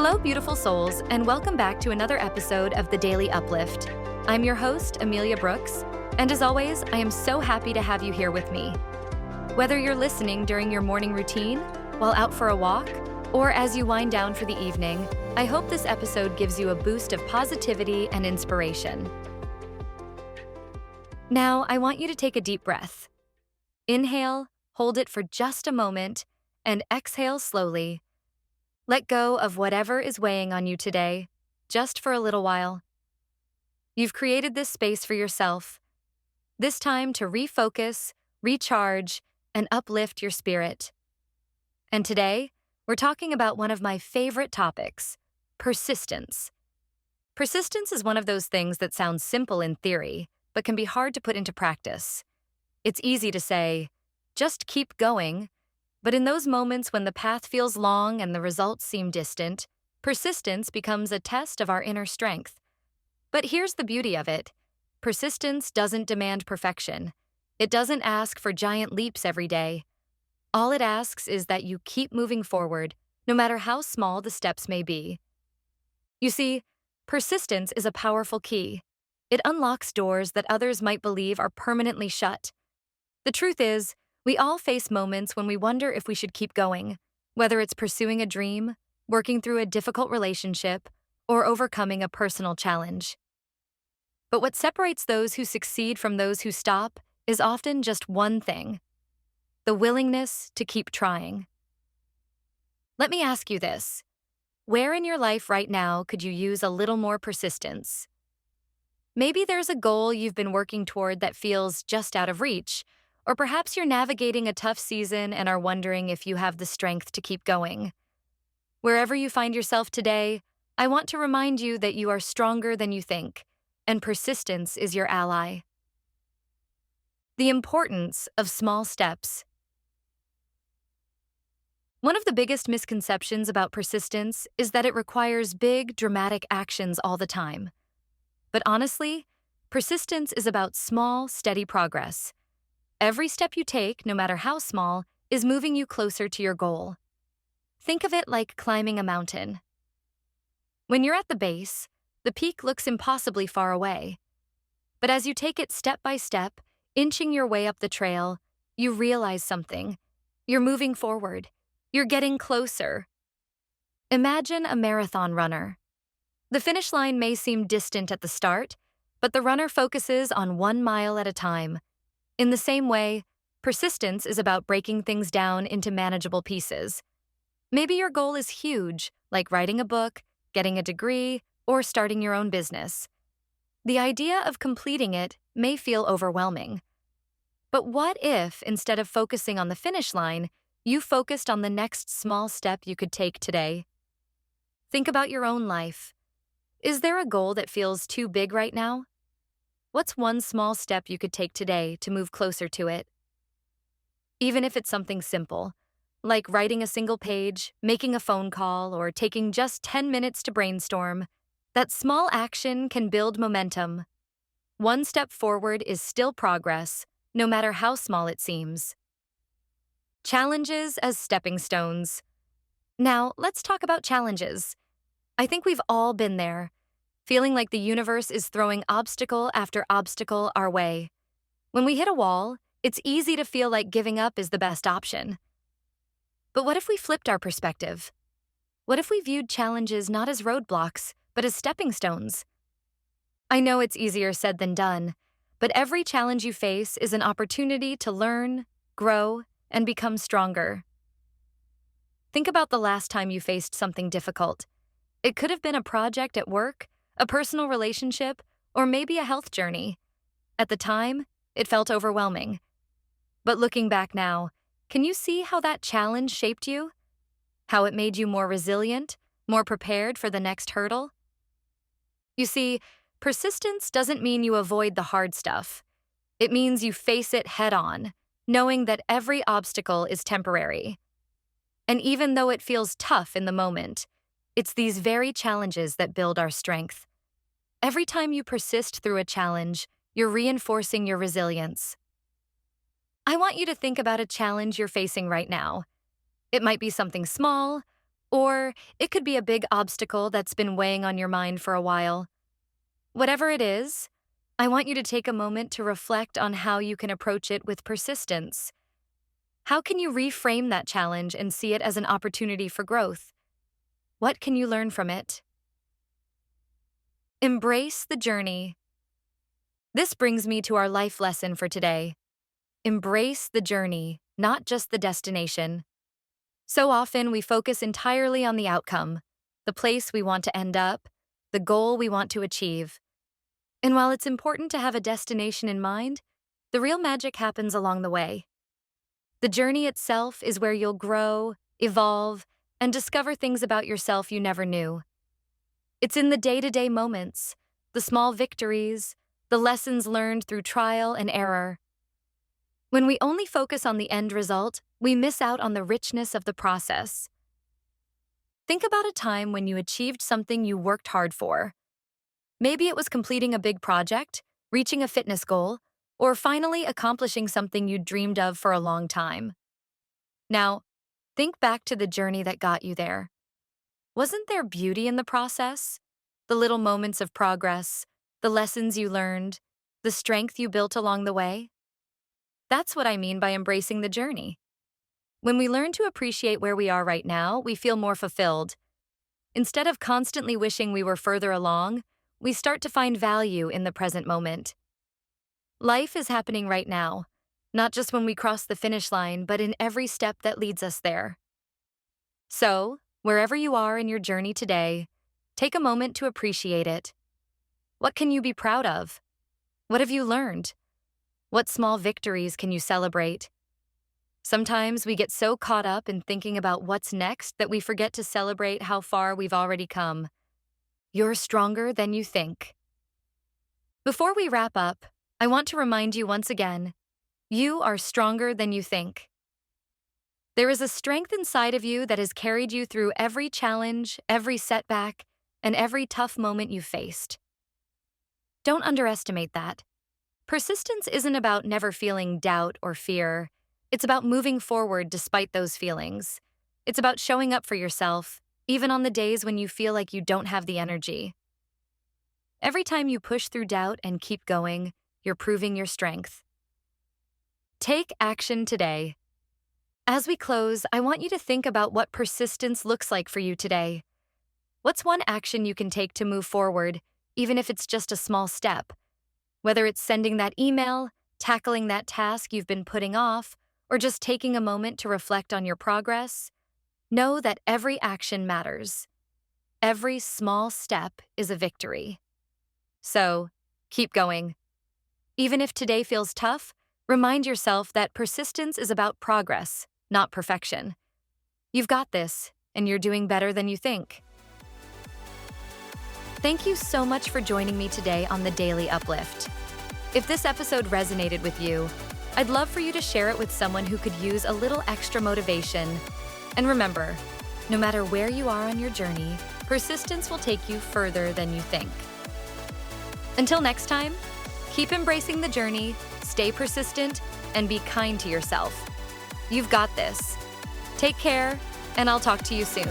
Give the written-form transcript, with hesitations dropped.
Hello, beautiful souls, and welcome back to another episode of the Daily Uplift. I'm your host, Amelia Brooks, and as always, I am so happy to have you here with me. Whether you're listening during your morning routine, while out for a walk, or as you wind down for the evening, I hope this episode gives you a boost of positivity and inspiration. Now, I want you to take a deep breath. Inhale, hold it for just a moment, and exhale slowly. Let go of whatever is weighing on you today, just for a little while. You've created this space for yourself, this time to refocus, recharge, and uplift your spirit. And today, we're talking about one of my favorite topics, persistence. Persistence is one of those things that sounds simple in theory, but can be hard to put into practice. It's easy to say, just keep going. But in those moments when the path feels long and the results seem distant, persistence becomes a test of our inner strength. But here's the beauty of it. Persistence doesn't demand perfection. It doesn't ask for giant leaps every day. All it asks is that you keep moving forward, no matter how small the steps may be. You see, persistence is a powerful key. It unlocks doors that others might believe are permanently shut. The truth is, we all face moments when we wonder if we should keep going, whether it's pursuing a dream, working through a difficult relationship, or overcoming a personal challenge. But what separates those who succeed from those who stop is often just one thing: the willingness to keep trying. Let me ask you this. Where in your life right now could you use a little more persistence? Maybe there's a goal you've been working toward that feels just out of reach, or perhaps you're navigating a tough season and are wondering if you have the strength to keep going. Wherever you find yourself today, I want to remind you that you are stronger than you think, and persistence is your ally. The importance of small steps. One of the biggest misconceptions about persistence is that it requires big, dramatic actions all the time. But honestly, persistence is about small, steady progress. Every step you take, no matter how small, is moving you closer to your goal. Think of it like climbing a mountain. When you're at the base, the peak looks impossibly far away. But as you take it step by step, inching your way up the trail, you realize something. You're moving forward. You're getting closer. Imagine a marathon runner. The finish line may seem distant at the start, but the runner focuses on 1 mile at a time. In the same way, persistence is about breaking things down into manageable pieces. Maybe your goal is huge, like writing a book, getting a degree, or starting your own business. The idea of completing it may feel overwhelming. But what if, instead of focusing on the finish line, you focused on the next small step you could take today? Think about your own life. Is there a goal that feels too big right now? What's one small step you could take today to move closer to it? Even if it's something simple, like writing a single page, making a phone call, or taking just 10 minutes to brainstorm, that small action can build momentum. One step forward is still progress, no matter how small it seems. Challenges as stepping stones. Now, let's talk about challenges. I think we've all been there, feeling like the universe is throwing obstacle after obstacle our way. When we hit a wall, it's easy to feel like giving up is the best option. But what if we flipped our perspective? What if we viewed challenges not as roadblocks, but as stepping stones? I know it's easier said than done, but every challenge you face is an opportunity to learn, grow, and become stronger. Think about the last time you faced something difficult. It could have been a project at work, a personal relationship, or maybe a health journey. At the time, it felt overwhelming. But looking back now, can you see how that challenge shaped you? How it made you more resilient, more prepared for the next hurdle? You see, persistence doesn't mean you avoid the hard stuff. It means you face it head-on, knowing that every obstacle is temporary. And even though it feels tough in the moment, it's these very challenges that build our strength. Every time you persist through a challenge, you're reinforcing your resilience. I want you to think about a challenge you're facing right now. It might be something small, Or it could be a big obstacle that's been weighing on your mind for a while. Whatever it is, I want you to take a moment to reflect on how you can approach it with persistence. How can you reframe that challenge and see it as an opportunity for growth? What can you learn from it? Embrace the journey. This brings me to our life lesson for today. Embrace the journey, not just the destination. So often we focus entirely on the outcome, the place we want to end up, the goal we want to achieve. And while it's important to have a destination in mind, the real magic happens along the way. The journey itself is where you'll grow, evolve, and discover things about yourself you never knew. It's in the day-to-day moments, the small victories, the lessons learned through trial and error. When we only focus on the end result, we miss out on the richness of the process. Think about a time when you achieved something you worked hard for. Maybe it was completing a big project, reaching a fitness goal, or finally accomplishing something you dreamed of for a long time. Now, think back to the journey that got you there. Wasn't there beauty in the process? The little moments of progress, the lessons you learned, the strength you built along the way? That's what I mean by embracing the journey. When we learn to appreciate where we are right now, we feel more fulfilled. Instead of constantly wishing we were further along, we start to find value in the present moment. Life is happening right now, not just when we cross the finish line, but in every step that leads us there. So, wherever you are in your journey today, take a moment to appreciate it. What can you be proud of? What have you learned? What small victories can you celebrate? Sometimes we get so caught up in thinking about what's next that we forget to celebrate how far we've already come. You're stronger than you think. Before we wrap up, I want to remind you once again, you are stronger than you think. There is a strength inside of you that has carried you through every challenge, every setback, and every tough moment you've faced. Don't underestimate that. Persistence isn't about never feeling doubt or fear. It's about moving forward despite those feelings. It's about showing up for yourself, even on the days when you feel like you don't have the energy. Every time you push through doubt and keep going, you're proving your strength. Take action today. As we close, I want you to think about what persistence looks like for you today. What's one action you can take to move forward, even if it's just a small step? Whether it's sending that email, tackling that task you've been putting off, or just taking a moment to reflect on your progress, know that every action matters. Every small step is a victory. So, keep going. Even if today feels tough, remind yourself that persistence is about progress, not perfection. You've got this, and you're doing better than you think. Thank you so much for joining me today on the Daily Uplift. If this episode resonated with you, I'd love for you to share it with someone who could use a little extra motivation. And remember, no matter where you are on your journey, persistence will take you further than you think. Until next time, keep embracing the journey, stay persistent, and be kind to yourself. You've got this. Take care, and I'll talk to you soon.